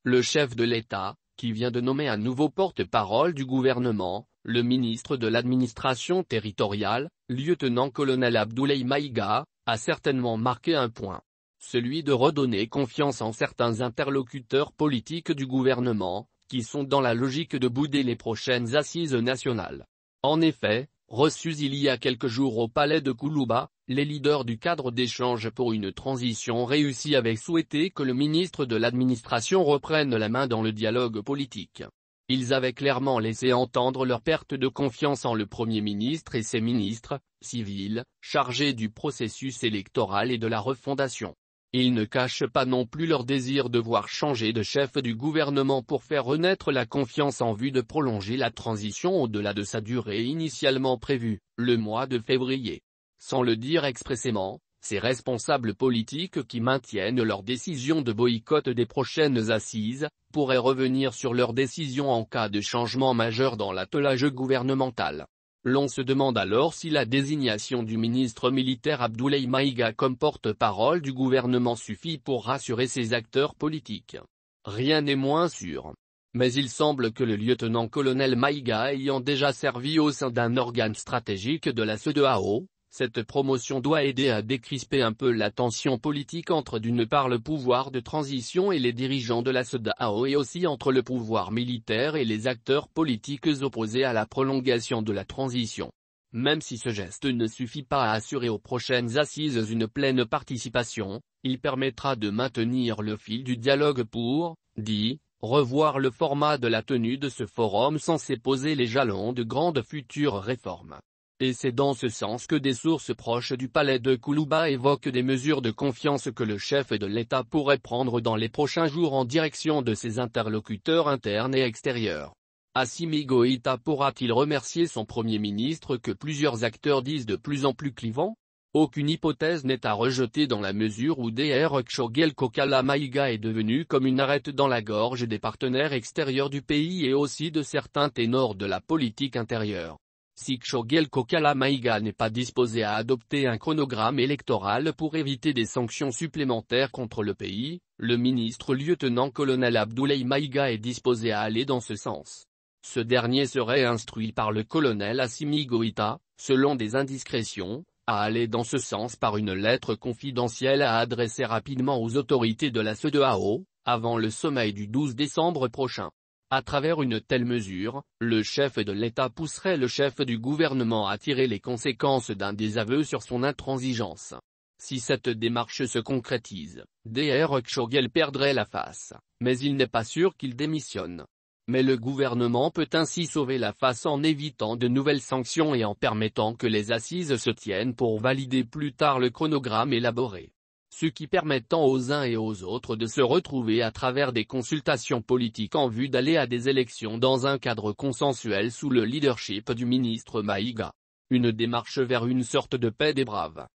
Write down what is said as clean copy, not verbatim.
Le chef de l'État, qui vient de nommer un nouveau porte-parole du gouvernement, le ministre de l'administration territoriale, lieutenant-colonel Abdoulaye Maïga, a certainement marqué un point. Celui de redonner confiance en certains interlocuteurs politiques du gouvernement, qui sont dans la logique de bouder les prochaines assises nationales. En effet, reçus il y a quelques jours au palais de Koulouba, les leaders du cadre d'échange pour une transition réussie avaient souhaité que le ministre de l'administration reprenne la main dans le dialogue politique. Ils avaient clairement laissé entendre leur perte de confiance en le Premier ministre et ses ministres, civils, chargés du processus électoral et de la refondation. Ils ne cachent pas non plus leur désir de voir changer de chef du gouvernement pour faire renaître la confiance en vue de prolonger la transition au-delà de sa durée initialement prévue, le mois de février. Sans le dire expressément, ces responsables politiques qui maintiennent leur décision de boycott des prochaines assises, pourraient revenir sur leur décision en cas de changement majeur dans l'attelage gouvernemental. L'on se demande alors si la désignation du ministre militaire Abdoulaye Maïga comme porte-parole du gouvernement suffit pour rassurer ces acteurs politiques. Rien n'est moins sûr. Mais il semble que le lieutenant-colonel Maïga ayant déjà servi au sein d'un organe stratégique de la CEDEAO, cette promotion doit aider à décrisper un peu la tension politique entre d'une part le pouvoir de transition et les dirigeants de la CEDEAO et aussi entre le pouvoir militaire et les acteurs politiques opposés à la prolongation de la transition. Même si ce geste ne suffit pas à assurer aux prochaines assises une pleine participation, il permettra de maintenir le fil du dialogue pour, revoir le format de la tenue de ce forum censé poser les jalons de grandes futures réformes. Et c'est dans ce sens que des sources proches du palais de Koulouba évoquent des mesures de confiance que le chef de l'État pourrait prendre dans les prochains jours en direction de ses interlocuteurs internes et extérieurs. Assimi Goïta pourra-t-il remercier son Premier ministre que plusieurs acteurs disent de plus en plus clivant? Aucune hypothèse n'est à rejeter dans la mesure où Dr Kshogel Kokala Maïga est devenu comme une arête dans la gorge des partenaires extérieurs du pays et aussi de certains ténors de la politique intérieure. Si Kshogel Kokala Maïga n'est pas disposé à adopter un chronogramme électoral pour éviter des sanctions supplémentaires contre le pays, le ministre lieutenant-colonel Abdoulaye Maïga est disposé à aller dans ce sens. Ce dernier serait instruit par le colonel Assimi Goïta, selon des indiscrétions, à aller dans ce sens par une lettre confidentielle à adresser rapidement aux autorités de la CEDEAO, avant le sommet du 12 décembre prochain. À travers une telle mesure, le chef de l'État pousserait le chef du gouvernement à tirer les conséquences d'un désaveu sur son intransigeance. Si cette démarche se concrétise, Dr Kshogel perdrait la face, mais il n'est pas sûr qu'il démissionne. Mais le gouvernement peut ainsi sauver la face en évitant de nouvelles sanctions et en permettant que les assises se tiennent pour valider plus tard le chronogramme élaboré. Ce qui permettant aux uns et aux autres de se retrouver à travers des consultations politiques en vue d'aller à des élections dans un cadre consensuel sous le leadership du ministre Maïga. Une démarche vers une sorte de paix des braves.